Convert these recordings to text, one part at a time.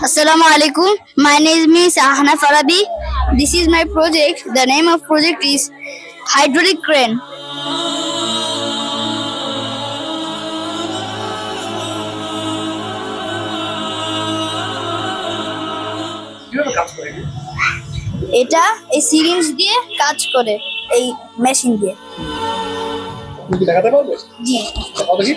Assalamu alaikum. My name is Ahna Farabi. This is my project. The name of project is hydraulic crane. কিভাবে কাজ করে এটি? এটা এই সিরিঞ্জ দিয়ে কাজ করে এই মেশিন দিয়ে। তুমি কি দেখাতে পারবে? জি। দেখাও দেখি।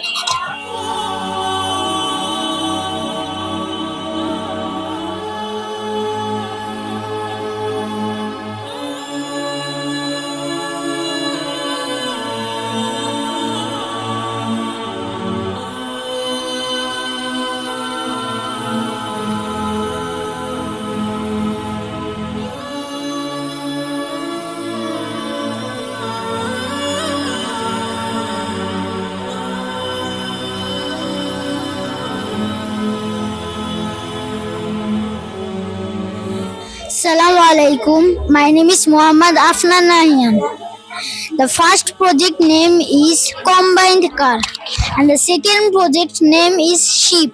Assalamu alaikum. My name is Muhammad Afnan Nahian. The first project name is combined car, and the second project name is sheep,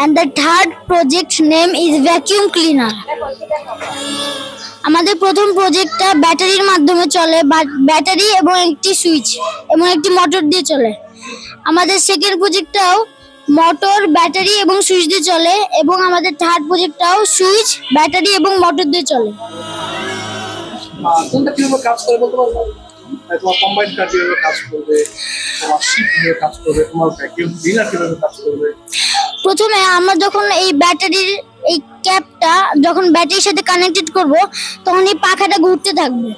and the third project name is vacuum cleaner. আমাদের প্রথম প্রজেক্টটা ব্যাটারির মাধ্যমে চলে, ব্যাটারি এবং একটি switch এবং একটি মোটর দিয়ে চলে। আমাদের সেকেন্ড প্রজেক্টটাও মোটর, ব্যাটারি এবং সুইচ দিয়ে চলে, এবং আমাদের থার্ড প্রজেক্টটাও সুইচ, ব্যাটারি এবং মোটর দিয়ে চলে। কোনটা কিভাবে কাজ করে বলতে পারবো? তোমার কম্বাইন্ড কার কিভাবে কাজ করবে, তোমার শিপ কিভাবে কাজ করবে, তোমার ভ্যাকুয়াম ক্লিনার কিভাবে কাজ করবে? প্রথমে আমরা যখন এই ব্যাটারির এই ক্যাপটা যখন ব্যাটারির সাথে কানেক্টেড করব, তখন এই পাখাটা ঘুরতে থাকবে।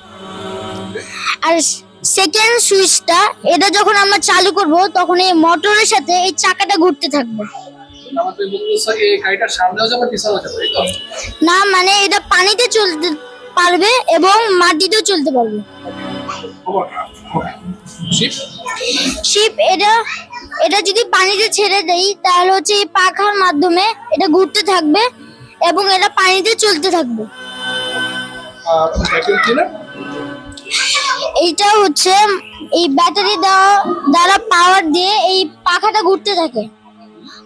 আর সেকেন্ড সুইচটা, এটা যখন আমরা চালু করব, তখন এই মোটরের সাথে এই চাকাটা ঘুরতে থাকবে। আমাদের বলতেছে এই গাড়িটার সামনেও যাবে পিছনেও যাবে, তাই তো? না, মানে এটা পানিতে চলতে পারবে এবং মাটিতেও চলতে পারবে। শিপ শিপ এটা এটা যদি পানিতে ছেড়ে দেই, তাহলে হচ্ছে এই পাখার মাধ্যমে এটা ঘুরতে থাকবে এবং এটা পানিতে চলতে থাকবে। আর ভ্যাকুয়াম ক্লিনার এইটা হচ্ছে এই ব্যাটারি দ্বারা পাওয়ার দিয়ে এই পাখাটা ঘুরতে থাকে।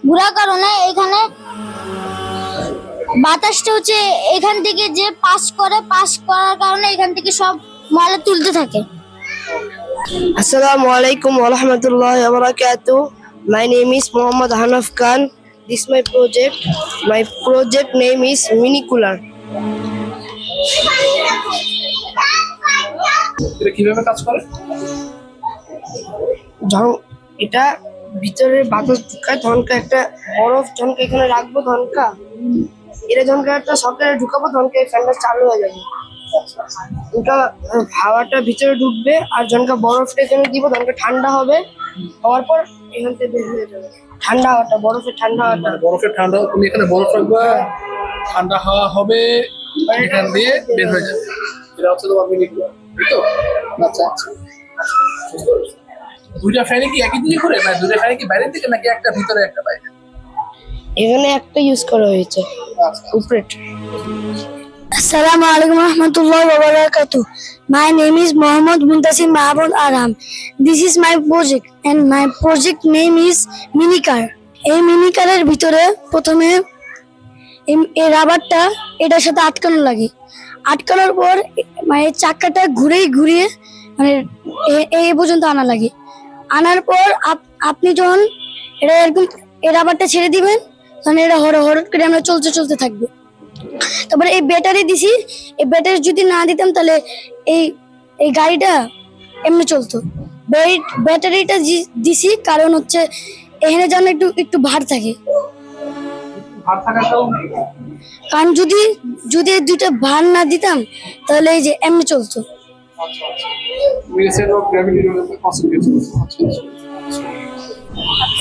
ঘোরার কারণে এখানে বাতাসটা হচ্ছে এখান থেকে যে পাস করার কারণে এখান থেকে সব ময়লা তুলতে থাকে। Assalamu alaikum wa rahmatullahi wa barakatuh. My name is Muhammad Hanaf Khan. This is my project. My project name is Mini Cooler. এটা কিভাবে কাজ করে? এটা ভিতরে বাতাস ঢুকায়, ধনকা একটা বরফ ধনকা এখানে রাখবো, ধনকা এটা ধনকা একটা সরকারে ঢুকাবো, ধনকা এই ফ্যানটা চালু হয়ে যাবে। ওটা হাওয়াটা ভিতরে ঢুকবে আর ধনকা বরফটা এখানে দিব, ধনকা ঠান্ডা হবে, হওয়ার পর এখান থেকে বের হয়ে যাবে ঠান্ডা হাওয়াটা, বরফের ঠান্ডা হাওয়াটা। মানে বরফের ঠান্ডা, তুমি এখানে বরফ রাখবা, ঠান্ডা হাওয়া হবে, এখান দিয়ে বের হয়ে যাবে। এটা হচ্ছে তোমার মিনি কুলার, তাই তো? আচ্ছা আচ্ছা। দুইটা ফ্যানে কি একই দিকে ঘুরে, মানে দুইটা ফ্যানে কি বাইরের দিকে নাকি একটা ভিতরে একটা বাইরে? এখানে একটা ইউজ করা হয়েছে উপরে। Assalamu alaikum warahmatullahi wabarakatuh. My name is Muhammad Muntasim Mahabud Aram. This is my project and my project name is Mini Car. এই মিনি কারের ভিতরে প্রথমে এই রাবারটা এটার সাথে আটকানো লাগে। আটকানোর পর মানে চাকাটা ঘুরিয়ে মানে এই পর্যন্ত আনা লাগে। আনার পর আপনি যখন এটা এরকম এই রাবারটা ছেড়ে দিবেন, তখন এটা হঠাৎ করে আমরা চলতে থাকবে। তারপরে এই ব্যাটারি দিছি, এই ব্যাটারি যদি না দিতাম তাহলে এই গাড়িটা এমনি চলতো। ব্যাটারিটা দিছি কারণ হচ্ছে এখানে যেন একটু ভার থাকে, ভার থাকাটাও কারণ যদি এই দুইটা ভার না দিতাম তাহলে এই যে এমনি চলতো।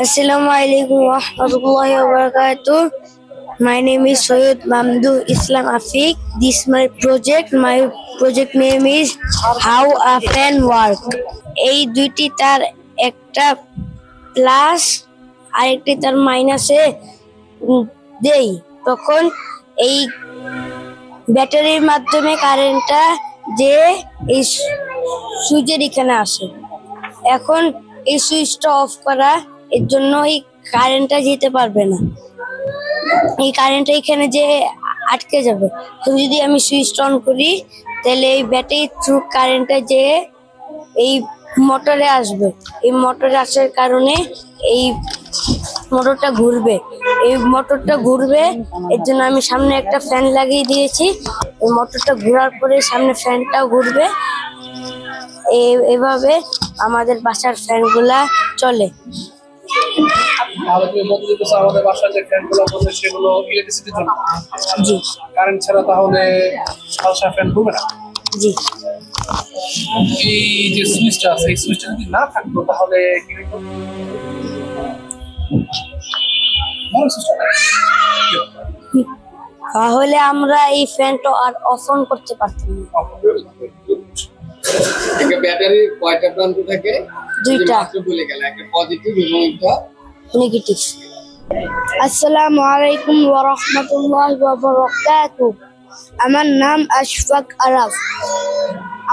Assalamu alaikum warahmatullahi wabarakatuh. My name is Soyed Mamdu Islam Afiq. This is my project. My project name is How a Fan Work. এই দুইটি তার, একটা প্লাস আর একটি তার মাইনাসে দেই, তখন এই ব্যাটারির মাধ্যমে কারেন্টটা যে এই সুইচের এখানে আসে। এখন এই সুইচটা অফ করা, এর জন্য এই কারেন্টটা যেতে পারবে না। এই কারেন্টটা এখানে যে আটকে যাবে। তো যদি আমি সুইচ অন করি তাহলে এই ব্যাটারি থ্রু কারেন্টটা যে এই মোটরে আসবে। এই মোটরে আসার কারণে এই মোটরটা ঘুরবে। এই মোটরটা ঘুরবে, এর জন্য আমি সামনে একটা ফ্যান লাগিয়ে দিয়েছি। এই মোটরটা ঘোরার পরে সামনে ফ্যানটাও ঘুরবে। এভাবে আমাদের বাসার ফ্যানগুলা চলে। তাহলে তুমি বলতে চাইতেছো আমাদের বাসায় যে ফ্যানগুলো বসে সেগুলো ইলেকট্রিসিটির জন্য, জি কারেন্ট ছাড়া তাহলে বাসায় ফ্যান ঘুরবে না। জি। এই যে সুইচটা আছে, এই সুইচটা যদি না থাকতো তাহলে কি হতো? বড় সুইচটা নাই। তাহলে আমরা এই ফ্যানটা আর অফ অন করতে পারতাম না। একটা ব্যাটারির কয়টা প্রান্ত থাকে? দুইটা। মাত্র বলে গেল, একটা পজিটিভ এবং একটা নেগেটিভ। আসসালামু আলাইকুম ওয়া রাহমাতুল্লাহি ওয়া বারাকাতুহু। আমার নাম আশফাক আরাফ।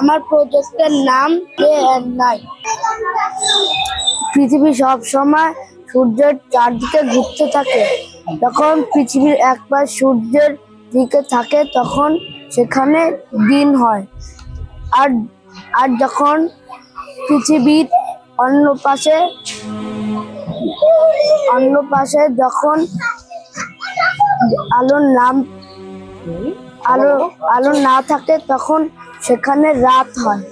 আমার প্রজেক্টের নাম ডে এন্ড নাইট। পৃথিবী সব সময় সূর্যের চারদিকে ঘুরতে থাকে। যখন পৃথিবীর এক পাশ সূর্যের দিকে থাকে তখন সেখানে দিন হয়। আর আর যখন পৃথিবীর অন্য পাশে যখন আলো না থাকে তখন সেখানে রাত হয়।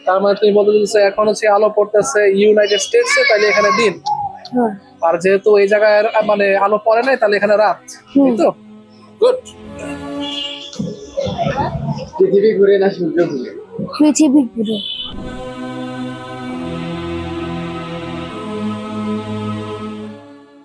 তার মানে তুমি বলতে চাইছো এখন হচ্ছে আলো পড়তেছে ইউনাইটেড স্টেটসে, তাহলে এখানে দিন। হ্যাঁ। আর যেহেতু এই জায়গায় মানে আলো পড়ে নাই, তাহলে এখানে রাত। এই তো গুড। পৃথিবী ঘুরে না সূর্য ঘুরে? পৃথিবী ঘুরে।